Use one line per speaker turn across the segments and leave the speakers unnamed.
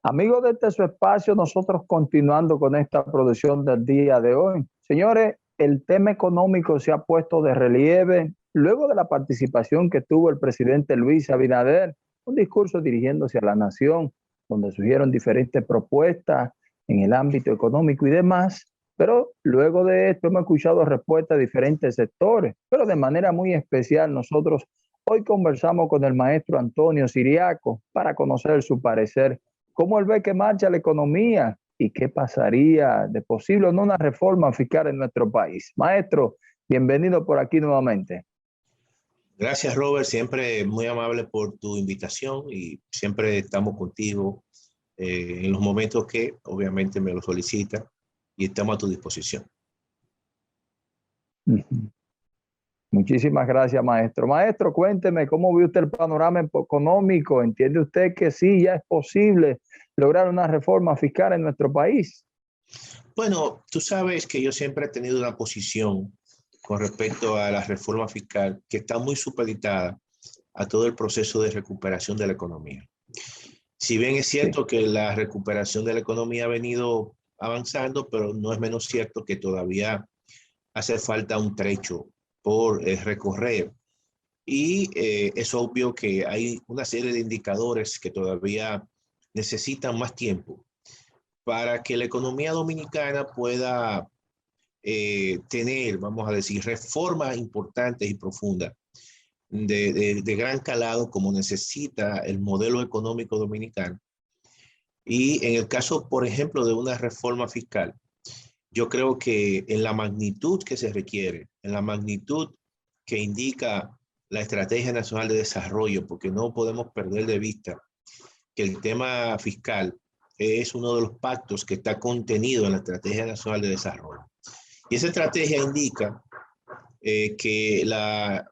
Amigos de este su espacio, nosotros continuando con esta producción del día de hoy. Señores, el tema económico se ha puesto de relieve luego de la participación que tuvo el presidente Luis Abinader, un discurso dirigiéndose a la nación, donde surgieron diferentes propuestas en el ámbito económico y demás. Pero luego de esto hemos escuchado respuestas de diferentes sectores, pero de manera muy especial nosotros hoy conversamos con el maestro Antonio Siriaco para conocer su parecer. ¿Cómo él ve que marcha la economía y qué pasaría de posible o no una reforma fiscal en nuestro país? Maestro, bienvenido por aquí nuevamente.
Gracias, Robert. Siempre muy amable por tu invitación y siempre estamos contigo en los momentos que obviamente me lo solicitan y estamos a tu disposición.
Muchísimas gracias, maestro. Maestro, cuénteme, ¿cómo ve usted el panorama económico? ¿Entiende usted que sí, ya es posible lograr una reforma fiscal en nuestro país?
Bueno, tú sabes que yo siempre he tenido una posición con respecto a la reforma fiscal que está muy supeditada a todo el proceso de recuperación de la economía. Si bien es cierto que la recuperación de la economía ha venido avanzando, pero no es menos cierto que todavía hace falta un trecho por recorrer. Y es obvio que hay una serie de indicadores que todavía necesitan más tiempo para que la economía dominicana pueda tener, vamos a decir, reformas importantes y profundas de gran calado como necesita el modelo económico dominicano. Y en el caso, por ejemplo, de una reforma fiscal, yo creo que en la magnitud que se requiere, en la magnitud que indica la Estrategia Nacional de Desarrollo, porque no podemos perder de vista que el tema fiscal es uno de los pactos que está contenido en la Estrategia Nacional de Desarrollo. Y esa estrategia indica que la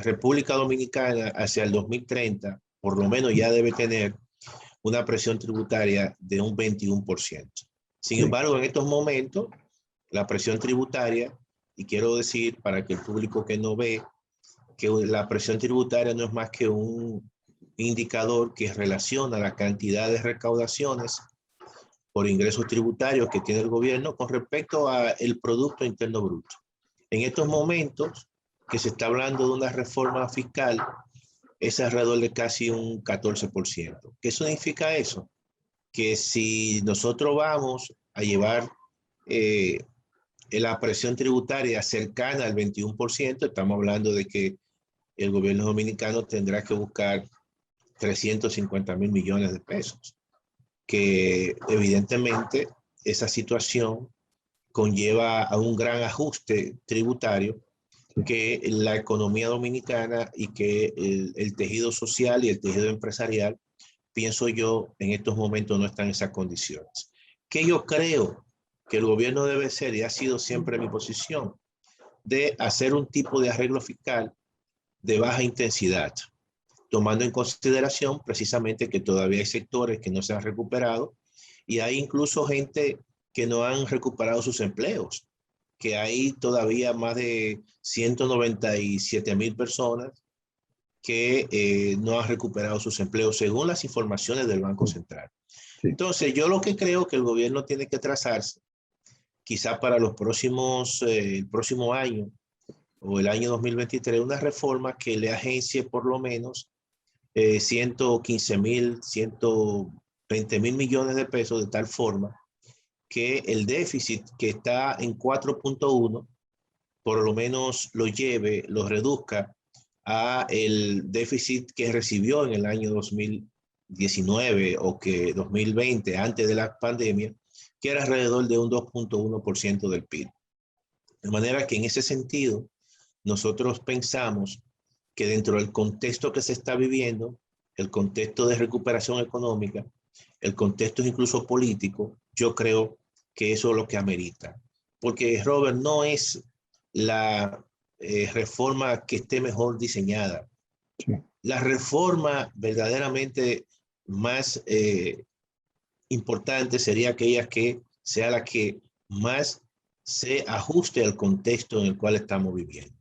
República Dominicana hacia el 2030 por lo menos ya debe tener una presión tributaria de un 21%. Sin embargo, en estos momentos, la presión tributaria, y quiero decir para que el público que no ve, que la presión tributaria no es más que un indicador que relaciona la cantidad de recaudaciones por ingresos tributarios que tiene el gobierno con respecto al Producto Interno Bruto. En estos momentos que se está hablando de una reforma fiscal, es alrededor de casi un 14%. ¿Qué significa eso? Que si nosotros vamos a llevar la presión tributaria cercana al 21%, estamos hablando de que el gobierno dominicano tendrá que buscar 350,000 millones de pesos, que evidentemente esa situación conlleva a un gran ajuste tributario que la economía dominicana y que el tejido social y el tejido empresarial, pienso yo, en estos momentos no están en esas condiciones. Que yo creo que el gobierno debe ser, y ha sido siempre mi posición, de hacer un tipo de arreglo fiscal de baja intensidad, tomando en consideración precisamente que todavía hay sectores que no se han recuperado y hay incluso gente que no han recuperado sus empleos, que hay todavía más de 197,000 personas que no han recuperado sus empleos según las informaciones del Banco Central. Entonces, yo lo que creo que el gobierno tiene que trazarse, quizá para los próximos, el próximo año o el año 2023, una reforma que le agencie por lo menos 115,000, 120,000 millones de pesos, de tal forma que el déficit que está en 4.1 por lo menos lo lleve, lo reduzca a el déficit que recibió en el año 2019 o que 2020, antes de la pandemia, que era alrededor de un 2.1% del PIB. De manera que en ese sentido, nosotros pensamos que dentro del contexto que se está viviendo, el contexto de recuperación económica, el contexto incluso político, yo creo que eso es lo que amerita. Porque, Robert, no es la reforma que esté mejor diseñada. La reforma verdaderamente más importante sería aquella que sea la que más se ajuste al contexto en el cual estamos viviendo,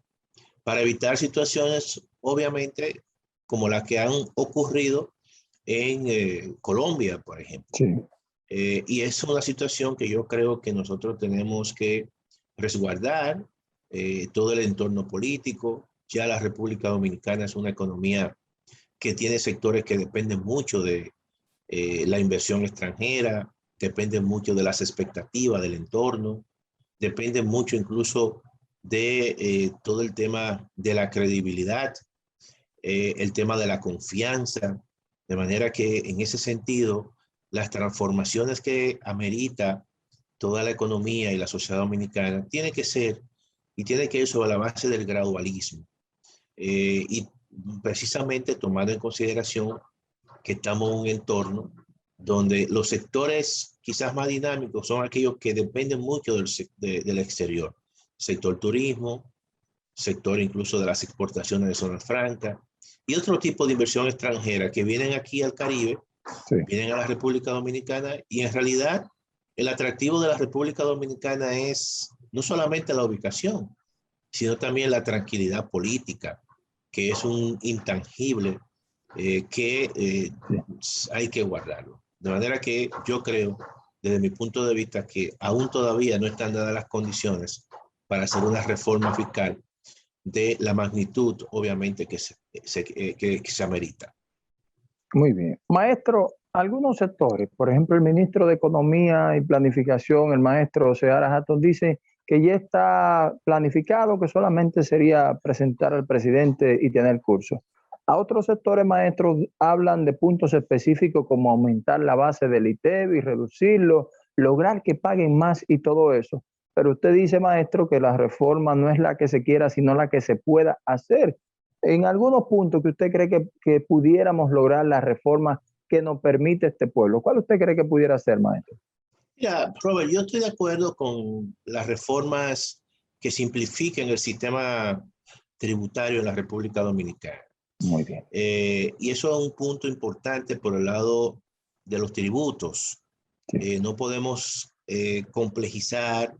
para evitar situaciones, obviamente, como las que han ocurrido en Colombia, por ejemplo.
Sí.
Y es una situación que yo creo que nosotros tenemos que resguardar todo el entorno político. Ya la República Dominicana es una economía que tiene sectores que dependen mucho de la inversión extranjera, dependen mucho de las expectativas del entorno, dependen mucho incluso de todo el tema de la credibilidad, el tema de la confianza, de manera que en ese sentido, las transformaciones que amerita toda la economía y la sociedad dominicana tiene que ser y tiene que ir sobre la base del gradualismo. Y precisamente tomando en consideración que estamos en un entorno donde los sectores quizás más dinámicos son aquellos que dependen mucho del exterior. Sector turismo, sector incluso de las exportaciones de zonas francas y otro tipo de inversión extranjera que vienen aquí al Caribe,
Sí.
vienen a la República Dominicana y en realidad el atractivo de la República Dominicana es no solamente la ubicación, sino también la tranquilidad política, que es un intangible que hay que guardarlo. De manera que yo creo, desde mi punto de vista, que aún todavía no están dadas las condiciones para hacer una reforma fiscal de la magnitud, obviamente, que se amerita.
Muy bien. Maestro, algunos sectores, por ejemplo, el ministro de Economía y Planificación, el maestro Seara Hatton, dice que ya está planificado, que solamente sería presentar al presidente y tener curso. A otros sectores, maestros, hablan de puntos específicos como aumentar la base del ITEVI, reducirlo, lograr que paguen más y todo eso. Pero usted dice, maestro, que la reforma no es la que se quiera, sino la que se pueda hacer. En algunos puntos que usted cree que pudiéramos lograr la reforma que nos permite este pueblo, ¿cuál usted cree que pudiera ser, maestro?
Mira, Robert, yo estoy de acuerdo con las reformas que simplifiquen el sistema tributario en la República Dominicana.
Muy bien.
Y eso es un punto importante por el lado de los tributos.
Sí.
No podemos complejizar,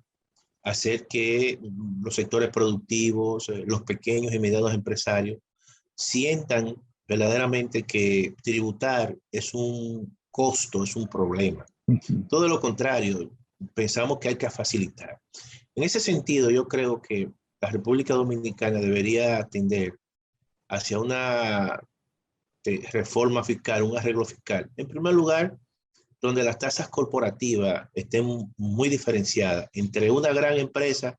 hacer que los sectores productivos, los pequeños y medianos empresarios, sientan verdaderamente que tributar es un costo, es un problema. Todo lo contrario, pensamos que hay que facilitar. En ese sentido, yo creo que la República Dominicana debería atender hacia una reforma fiscal, un arreglo fiscal. En primer lugar, donde las tasas corporativas estén muy diferenciadas entre una gran empresa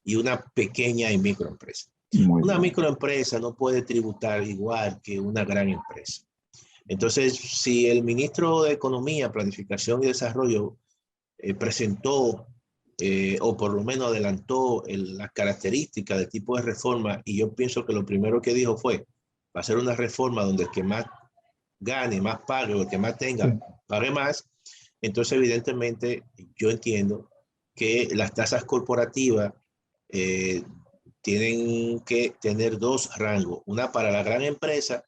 y una pequeña y microempresa. Una microempresa no puede tributar igual que una gran empresa. Entonces, si el ministro de Economía, Planificación y Desarrollo presentó o por lo menos adelantó las características del tipo de reforma, y yo pienso que lo primero que dijo fue, va a ser una reforma donde el que más gane, más pague, o el que más tenga, pague más. Entonces, evidentemente, yo entiendo que las tasas corporativas tienen que tener dos rangos, una para la gran empresa,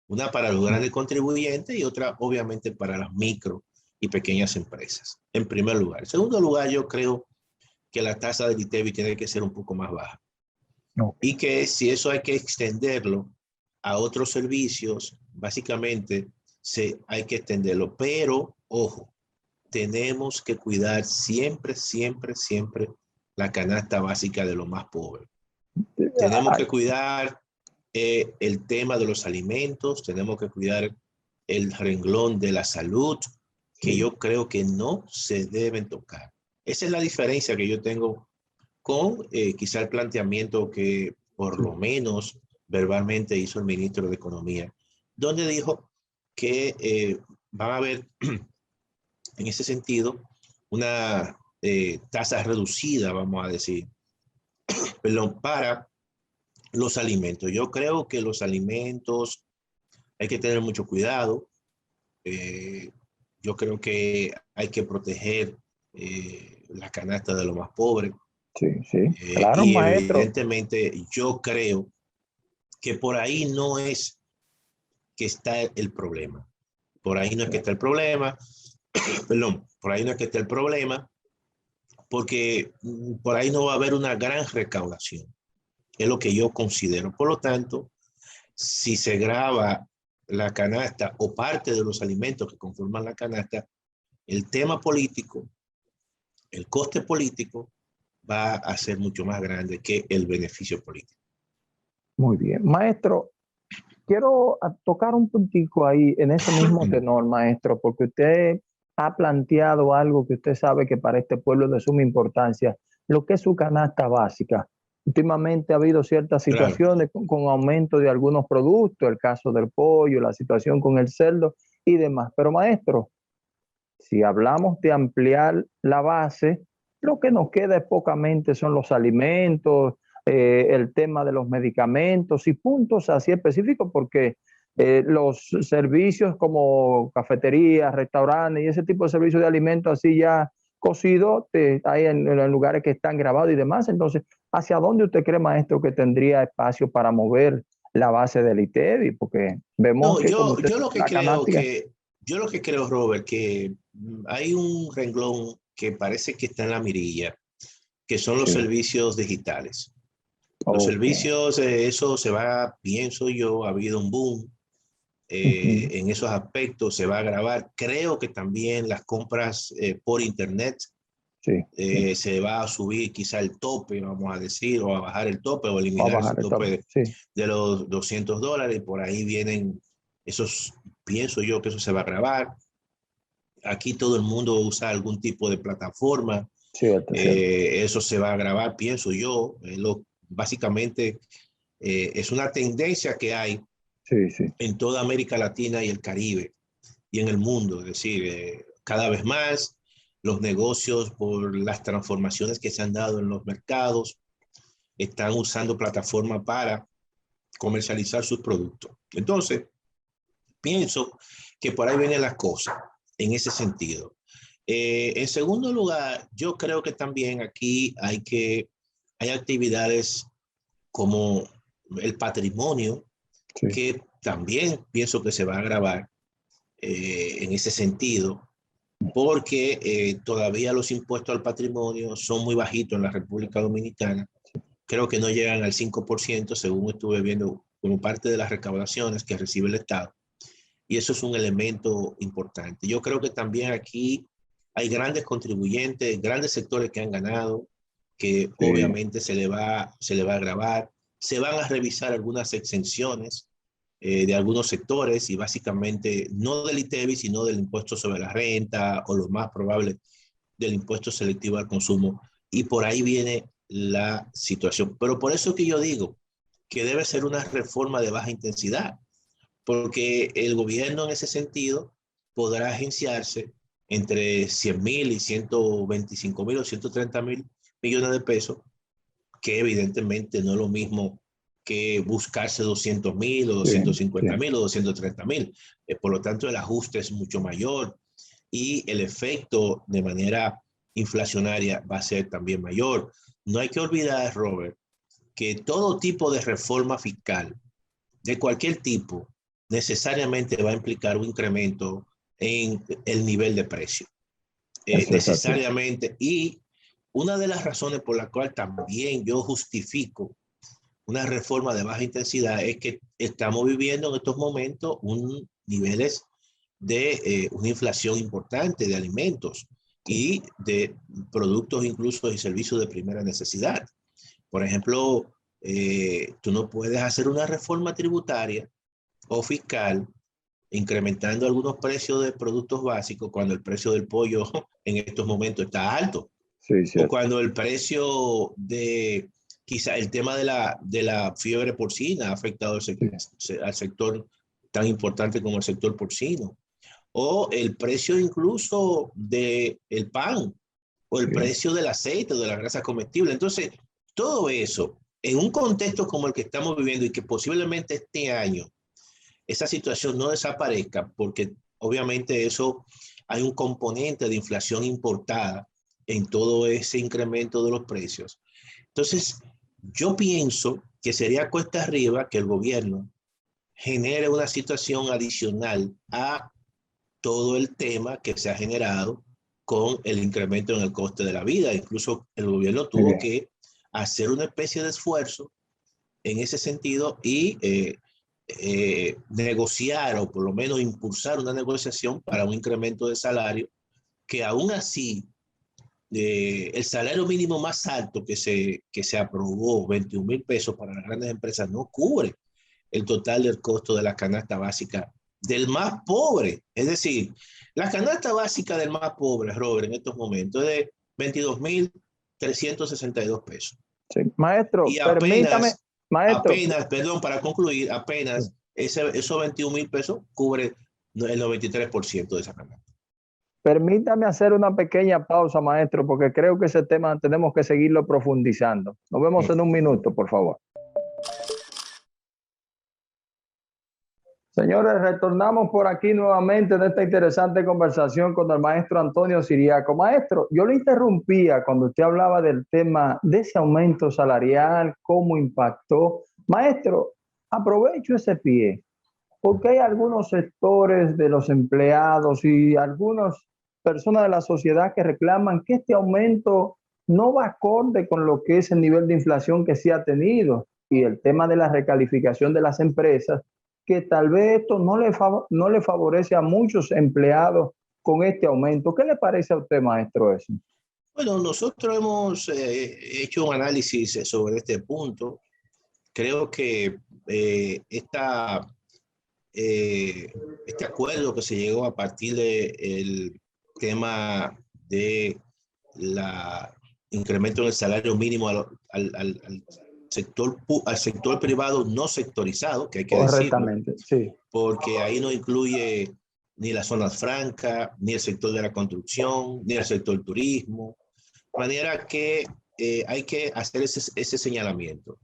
una para los grandes contribuyentes y otra, obviamente, para las micro y pequeñas empresas, en primer lugar. En segundo lugar, yo creo que la tasa del ITEVI tiene que ser un poco más baja. Y que si eso hay que extenderlo a otros servicios, básicamente hay que extenderlo. Pero, ojo, tenemos que cuidar siempre, siempre, siempre la canasta básica de los más pobres. Tenemos que cuidar el tema de los alimentos, tenemos que cuidar el renglón de la salud, que yo creo que no se deben tocar. Esa es la diferencia que yo tengo con quizá el planteamiento que por lo menos verbalmente hizo el ministro de Economía, donde dijo que van a haber en ese sentido una tasa reducida, vamos a decir, perdón, para los alimentos. Yo creo que los alimentos hay que tener mucho cuidado. Yo creo que hay que proteger la canasta de los más pobres.
Sí, sí, claro,
Y
maestro.
evidentemente yo creo que por ahí no es que está el problema. Por ahí no es que está el problema. Perdón, por ahí no es que está el problema, porque por ahí no va a haber una gran recaudación. Es lo que yo considero. Por lo tanto, si se grava la canasta o parte de los alimentos que conforman la canasta, el tema político, el coste político va a ser mucho más grande que el beneficio político.
Muy bien. Maestro, quiero tocar un puntico ahí en ese mismo tenor, maestro, porque usted ha planteado algo que usted sabe que para este pueblo es de suma importancia, lo que es su canasta básica. Últimamente ha habido ciertas situaciones con aumento de algunos productos, el caso del pollo, la situación con el cerdo y demás. Pero maestro, si hablamos de ampliar la base, lo que nos queda es pocamente son los alimentos, el tema de los medicamentos y puntos así específicos, porque los servicios como cafeterías, restaurantes y ese tipo de servicios de alimentos así ya cocidos hay en lugares que están grabados y demás. Entonces, ¿hacia dónde usted cree, maestro, que tendría espacio para mover la base del ITEVI? Porque vemos
No,
que como usted,
yo lo que
la
creo
canasta.
que, yo lo que creo, Robert, que hay un renglón que parece que está en la mirilla, que son los
Sí.
servicios digitales. Los
Okay.
servicios, eso se va, pienso yo, ha habido un boom en esos aspectos, se va a grabar. Creo que también las compras por internet
Sí, sí.
se va a subir quizá el tope, vamos a decir, o a bajar el tope o
Va a
eliminar ese
bajar el tope.
tope
Sí,
de los $200 y por ahí vienen esos, pienso yo que eso se va a grabar. Aquí todo el mundo usa algún tipo de plataforma,
cierto, cierto.
eso se va a grabar, pienso yo. Básicamente es una tendencia que hay
Sí, sí.
en toda América Latina y el Caribe y en el mundo. Es decir, cada vez más los negocios por las transformaciones que se han dado en los mercados están usando plataformas para comercializar sus productos. Entonces, pienso que por ahí vienen las cosas en ese sentido. En segundo lugar, yo creo que también aquí hay actividades como el patrimonio,
Sí,
que también pienso que se va a grabar en ese sentido, porque todavía los impuestos al patrimonio son muy bajitos en la República Dominicana. Creo que no llegan al 5%, según estuve viendo, como parte de las recaudaciones que recibe el Estado. Y eso es un elemento importante. Yo creo que también aquí hay grandes contribuyentes, grandes sectores que han ganado, que
sí.
obviamente se le va a grabar. Se van a revisar algunas exenciones de algunos sectores y básicamente no del ITEVI, sino del impuesto sobre la renta o lo más probable del impuesto selectivo al consumo. Y por ahí viene la situación. Pero por eso que yo digo que debe ser una reforma de baja intensidad, porque el gobierno en ese sentido podrá agenciarse entre 100.000 y 125.000 o 130.000 millones de pesos, que evidentemente no es lo mismo que buscarse 200.000 o
Sí,
doscientos cincuenta
sí.
mil o 230.000. Por lo tanto, el ajuste es mucho mayor y el efecto de manera inflacionaria va a ser también mayor. No hay que olvidar, Robert, que todo tipo de reforma fiscal, de cualquier tipo, necesariamente va a implicar un incremento en el nivel de precio.
Eso es así.
Necesariamente. Y una de las razones por la cual también yo justifico una reforma de baja intensidad es que estamos viviendo en estos momentos niveles de una inflación importante de alimentos
Sí,
y de productos incluso y servicios de primera necesidad. Por ejemplo, tú no puedes hacer una reforma tributaria o fiscal incrementando algunos precios de productos básicos cuando el precio del pollo en estos momentos está alto,
sí,
o
cierto.
cuando el precio de quizá el tema de la fiebre porcina ha afectado
Sí,
al sector tan importante como el sector porcino, o el precio incluso del pan, o el
sí.
precio del aceite, o de la grasa comestible. Entonces, todo eso, en un contexto como el que estamos viviendo y que posiblemente este año esa situación no desaparezca, porque obviamente eso hay un componente de inflación importada en todo ese incremento de los precios. Entonces, yo pienso que sería cuesta arriba que el gobierno genere una situación adicional a todo el tema que se ha generado con el incremento en el coste de la vida. Incluso el gobierno
Muy
tuvo
bien.
que hacer una especie de esfuerzo en ese sentido y negociar o por lo menos impulsar una negociación para un incremento de salario que aún así el salario mínimo más alto que se aprobó, 21,000 pesos para las grandes empresas, no cubre el total del costo de la canasta básica del más pobre. Es decir, la canasta básica del más pobre, Robert, en estos momentos es de 22,362 pesos.
Sí. Maestro,
Y
permítame, maestro.
apenas, perdón, para concluir, apenas esos 21,000 pesos cubre el 93% de esa canasta.
Permítame hacer una pequeña pausa, maestro, porque creo que ese tema tenemos que seguirlo profundizando. Nos vemos en un minuto, por favor. Señores, retornamos por aquí nuevamente en esta interesante conversación con el maestro Antonio Siriaco. Maestro, yo le interrumpía cuando usted hablaba del tema de ese aumento salarial, cómo impactó. Maestro, aprovecho ese pie, porque hay algunos sectores de los empleados y algunas personas de la sociedad que reclaman que este aumento no va acorde con lo que es el nivel de inflación que se ha tenido y el tema de la recalificación de las empresas, que tal vez esto no le favorece a muchos empleados con este aumento. ¿Qué le parece a usted, maestro, eso?
Bueno, nosotros hemos hecho un análisis sobre este punto. Creo que este acuerdo que se llegó a partir del tema de la incremento en el salario mínimo al sector privado no sectorizado, que hay que decirlo,
Correctamente, sí.
porque ahí no incluye ni las zonas francas, ni el sector de la construcción, ni el sector turismo. De manera que hay que hacer ese señalamiento.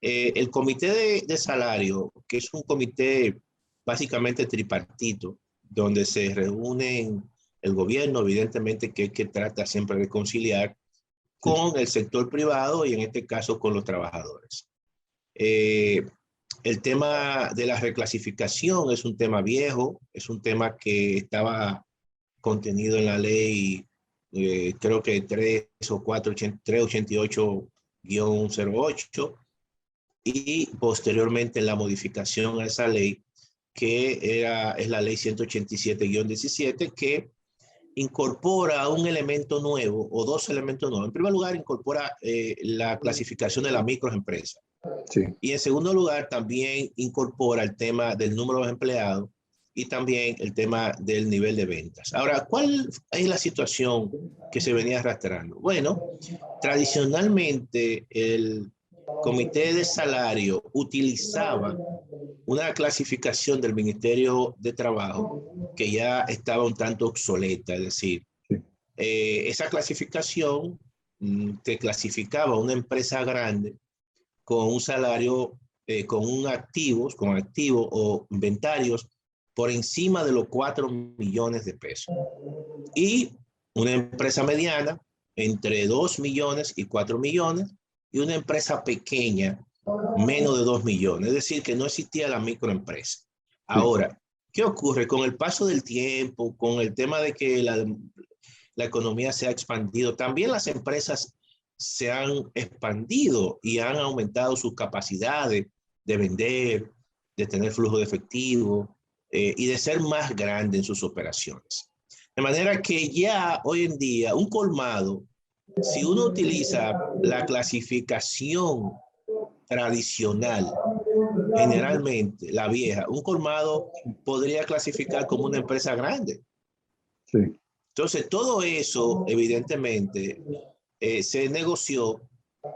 El comité de salario, que es un comité básicamente tripartito, donde se reúnen el gobierno, evidentemente que trata siempre de conciliar con el sector privado y en este caso con los trabajadores. El tema de la reclasificación es un tema viejo, es un tema que estaba contenido en la ley, creo que 388-08, y posteriormente la modificación a esa ley, que es la ley 187-17, que incorpora un elemento nuevo o dos elementos nuevos. En primer lugar, incorpora la clasificación de las microempresas. Sí. Y en segundo lugar, también incorpora el tema del número de empleados y también el tema del nivel de ventas. Ahora, ¿cuál es la situación que se venía arrastrando? Bueno, tradicionalmente el comité de salario utilizaba una clasificación del Ministerio de Trabajo que ya estaba un tanto obsoleta, es decir, esa clasificación te clasificaba una empresa grande con un salario, con activos o inventarios por encima de los 4 millones de pesos. Y una empresa mediana entre 2 millones y 4 millones, y una empresa pequeña menos de 2 millones. Es decir, que no existía la microempresa. Ahora, ¿qué ocurre? Con el paso del tiempo, con el tema de que la economía se ha expandido, también las empresas se han expandido y han aumentado sus capacidades de vender, de tener flujo de efectivo y de ser más grande en sus operaciones. De manera que ya hoy en día un colmado, si uno utiliza la clasificación tradicional, generalmente la vieja, un colmado podría clasificar como una empresa grande. Sí. Entonces, todo eso, evidentemente, se negoció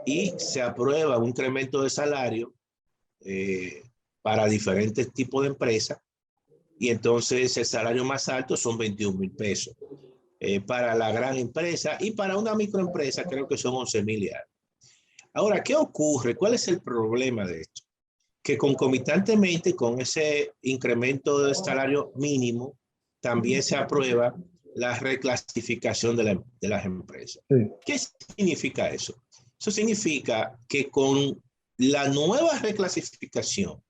y se aprueba un incremento de salario para diferentes tipos de empresas, y entonces el salario más alto son 21,000 pesos. Para la gran empresa y para una microempresa creo que son 11,000 y algo. Ahora, ¿qué ocurre? ¿Cuál es el problema de esto? Que concomitantemente con ese incremento del salario mínimo, también se aprueba la reclasificación de las empresas. Sí. ¿Qué significa eso? Eso significa que con la nueva reclasificación,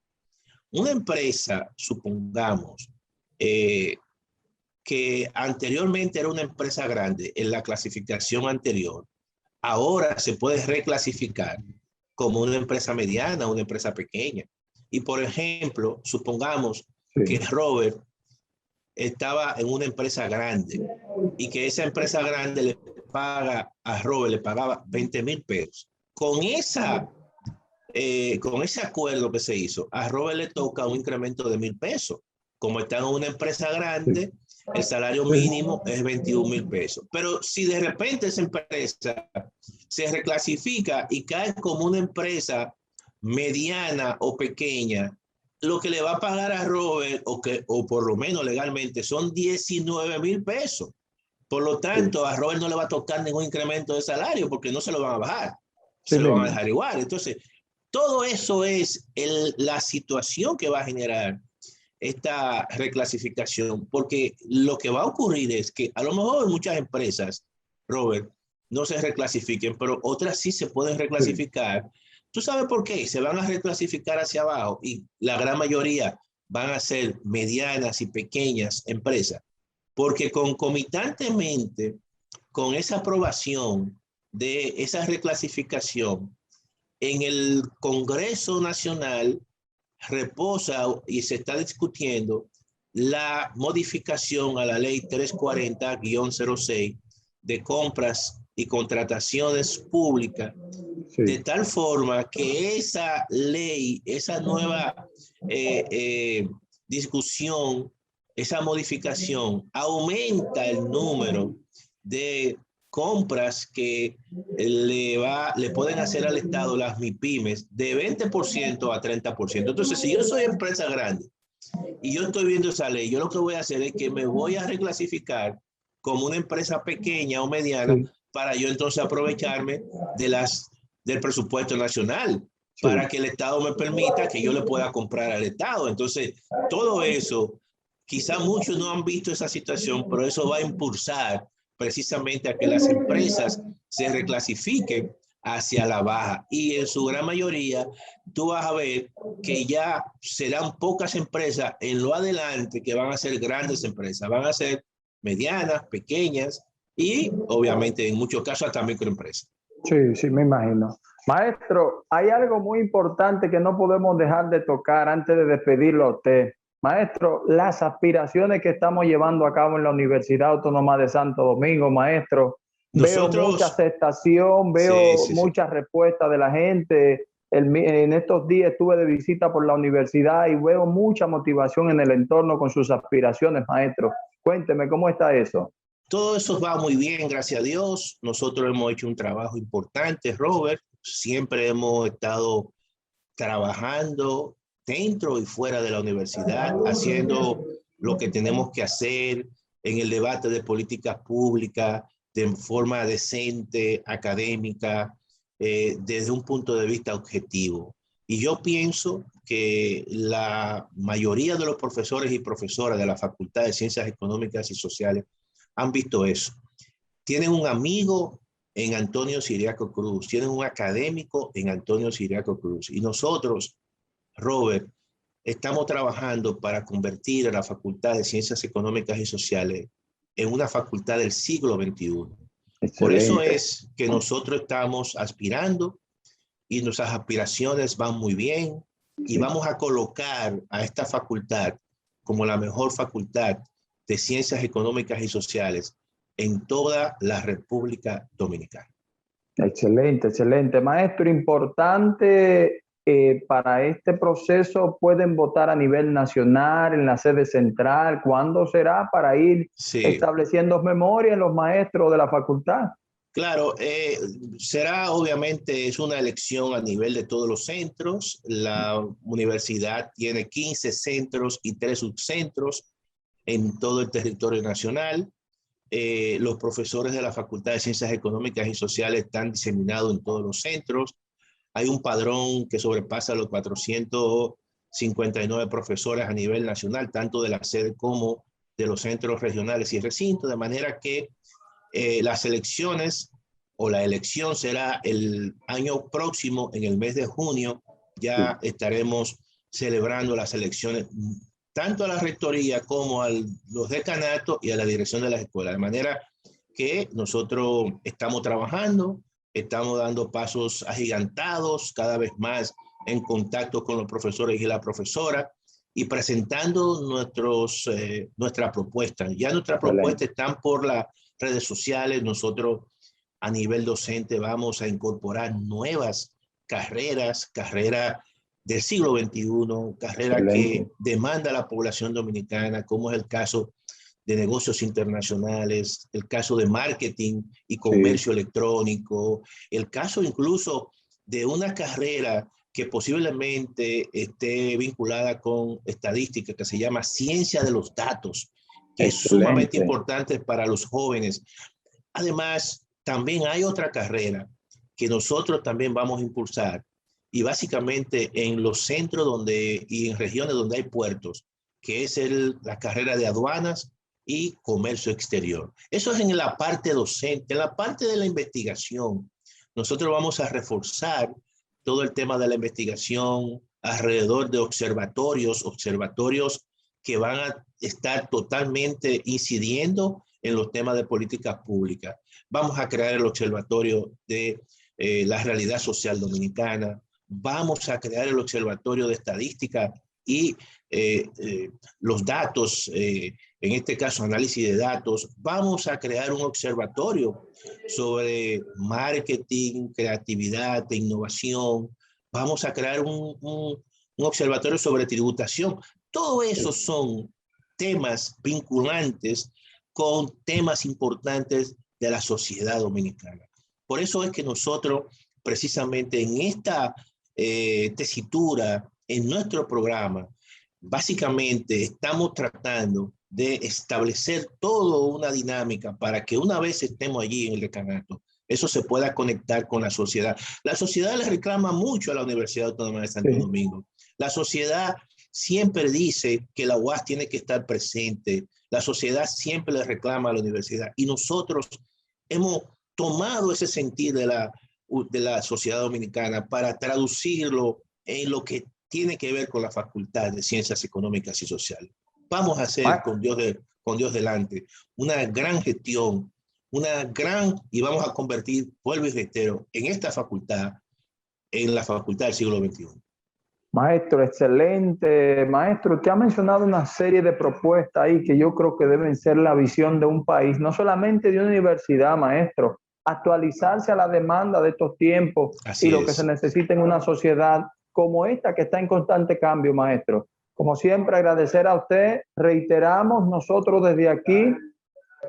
una empresa, supongamos, que anteriormente era una empresa grande en la clasificación anterior, ahora se puede reclasificar como una empresa mediana, una empresa pequeña. Y por ejemplo, supongamos
Sí.
que Robert estaba en una empresa grande y que esa empresa grande le paga a Robert, le pagaba 20,000 pesos. Con ese acuerdo que se hizo, a Robert le toca un incremento de 1,000 pesos. Como está en una empresa grande, el salario mínimo es 21,000 pesos. Pero si de repente esa empresa se reclasifica y cae como una empresa mediana o pequeña, lo que le va a pagar a Robert, o por lo menos legalmente, son 19,000 pesos. Por lo tanto, a Robert no le va a tocar ningún incremento de salario porque no se lo van a bajar,
Sí,
se lo van a
mismo.
dejar igual. Entonces, todo eso es la situación que va a generar esta reclasificación, porque lo que va a ocurrir es que a lo mejor muchas empresas, Robert, no se reclasifiquen, pero otras sí se pueden reclasificar. Sí. ¿Tú sabes por qué? Se van a reclasificar hacia abajo y la gran mayoría van a ser medianas y pequeñas empresas, porque concomitantemente con esa aprobación de esa reclasificación, en el Congreso Nacional reposa y se está discutiendo la modificación a la ley 340-06 de compras y contrataciones públicas, sí, de tal forma que esa ley, esa nueva discusión, esa modificación aumenta el número de compras que le pueden hacer al Estado las MIPIMES de 20% a 30%. Entonces, si yo soy empresa grande y yo estoy viendo esa ley, yo lo que voy a hacer es que me voy a reclasificar como una empresa pequeña o mediana, sí, para yo entonces aprovecharme del presupuesto nacional, sí, para que el Estado me permita que yo le pueda comprar al Estado. Entonces, todo eso, quizá muchos no han visto esa situación, pero eso va a impulsar precisamente a que las empresas se reclasifiquen hacia la baja. Y en su gran mayoría, tú vas a ver que ya serán pocas empresas en lo adelante que van a ser grandes empresas, van a ser medianas, pequeñas y obviamente en muchos casos hasta microempresas.
Sí, sí, me imagino. Maestro, hay algo muy importante que no podemos dejar de tocar antes de despedirlo a usted. Maestro, las aspiraciones que estamos llevando a cabo en la Universidad Autónoma de Santo Domingo, maestro, veo mucha aceptación, veo mucha respuesta de la gente. En estos días estuve de visita por la universidad y veo mucha motivación en el entorno con sus aspiraciones, maestro. Cuénteme, ¿cómo está eso?
Todo eso va muy bien, gracias a Dios. Nosotros hemos hecho un trabajo importante, Robert. Siempre hemos estado trabajando dentro y fuera de la universidad, haciendo lo que tenemos que hacer en el debate de políticas públicas de forma decente, académica, desde un punto de vista objetivo. Y yo pienso que la mayoría de los profesores y profesoras de la Facultad de Ciencias Económicas y Sociales han visto eso. Tienen un amigo en Antonio Ciriaco Cruz, tienen un académico en Antonio Ciriaco Cruz. Y nosotros, Robert, estamos trabajando para convertir a la Facultad de Ciencias Económicas y Sociales en una facultad del siglo XXI. Excelente. Por eso es que nosotros estamos aspirando y nuestras aspiraciones van muy bien y vamos a colocar a esta facultad como la mejor facultad de Ciencias Económicas y Sociales en toda la República Dominicana.
Excelente, excelente. Maestro, importante para este proceso, ¿pueden votar a nivel nacional, en la sede central? ¿Cuándo será para ir estableciendo memoria en los maestros de la facultad?
Claro, será obviamente, es una elección a nivel de todos los centros. La universidad tiene 15 centros y 3 subcentros en todo el territorio nacional. Los profesores de la Facultad de Ciencias Económicas y Sociales están diseminados en todos los centros. Hay un padrón que sobrepasa los 459 profesores a nivel nacional, tanto de la sede como de los centros regionales y recintos, de manera que las elecciones o la elección será el año próximo, en el mes de junio. Ya estaremos celebrando las elecciones tanto a la rectoría como a los decanatos y a la dirección de las escuelas. De manera que nosotros estamos trabajando, estamos dando pasos agigantados cada vez más en contacto con los profesores y la profesora y presentando nuestra propuesta. Ya nuestras propuestas están por las redes sociales. Nosotros a nivel docente vamos a incorporar nuevas carreras del siglo XXI, carreras que demanda la población dominicana, como es el caso de negocios internacionales, el caso de marketing y comercio electrónico, el caso incluso de una carrera que posiblemente esté vinculada con estadística, que se llama ciencia de los datos, que es sumamente importante para los jóvenes. Además, también hay otra carrera que nosotros también vamos a impulsar, y básicamente en los centros y en regiones donde hay puertos, que es la carrera de aduanas y comercio exterior. Eso es en la parte docente. En la parte de la investigación, nosotros vamos a reforzar todo el tema de la investigación alrededor de observatorios que van a estar totalmente incidiendo en los temas de políticas públicas. Vamos a crear el observatorio de la realidad social dominicana. Vamos a crear el observatorio de estadística y los datos, en este caso análisis de datos. Vamos a crear un observatorio sobre marketing, creatividad e innovación. Vamos a crear un observatorio sobre tributación. Todo eso son temas vinculantes con temas importantes de la sociedad dominicana. Por eso es que nosotros, precisamente en esta tesitura, en nuestro programa, básicamente estamos tratando de establecer toda una dinámica para que una vez estemos allí en el decanato, eso se pueda conectar con la sociedad. La sociedad le reclama mucho a la Universidad Autónoma de Santo Domingo. La sociedad siempre dice que la UAS tiene que estar presente. La sociedad siempre le reclama a la universidad. Y nosotros hemos tomado ese sentir de la sociedad dominicana para traducirlo en lo que tiene que ver con la Facultad de Ciencias Económicas y Sociales. Vamos a hacer con Dios delante una gran gestión, y vamos a convertir, vuelvo y reitero, en esta facultad, en la Facultad del siglo XXI.
Maestro, excelente. Maestro, usted ha mencionado una serie de propuestas ahí que yo creo que deben ser la visión de un país, no solamente de una universidad, maestro, actualizarse a la demanda de estos tiempos y lo que se necesita en una sociedad como esta que está en constante cambio, maestro. Como siempre, agradecer a usted. Reiteramos nosotros desde aquí,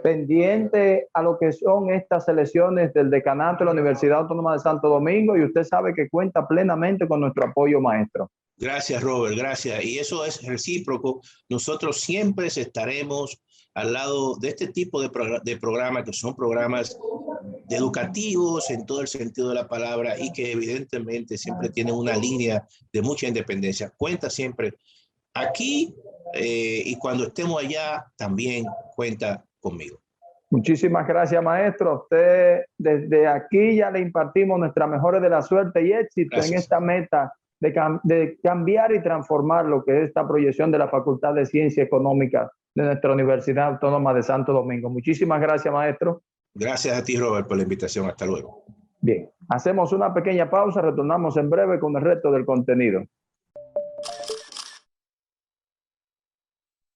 pendiente a lo que son estas elecciones del decanato de la Universidad Autónoma de Santo Domingo, y usted sabe que cuenta plenamente con nuestro apoyo, maestro.
Gracias, Robert, gracias. Y eso es recíproco. Nosotros siempre estaremos al lado de este tipo de programas, que son programas educativos en todo el sentido de la palabra y que evidentemente siempre tienen una línea de mucha independencia. Cuenta siempre aquí y cuando estemos allá también cuenta conmigo.
Muchísimas gracias, maestro. A usted, desde aquí ya le impartimos nuestras mejores de la suerte y éxito en esta meta de cambiar y transformar lo que es esta proyección de la Facultad de Ciencias Económicas de nuestra Universidad Autónoma de Santo Domingo. Muchísimas gracias, maestro.
Gracias a ti, Robert, por la invitación. Hasta luego.
Bien, hacemos una pequeña pausa, retornamos en breve con el resto del contenido.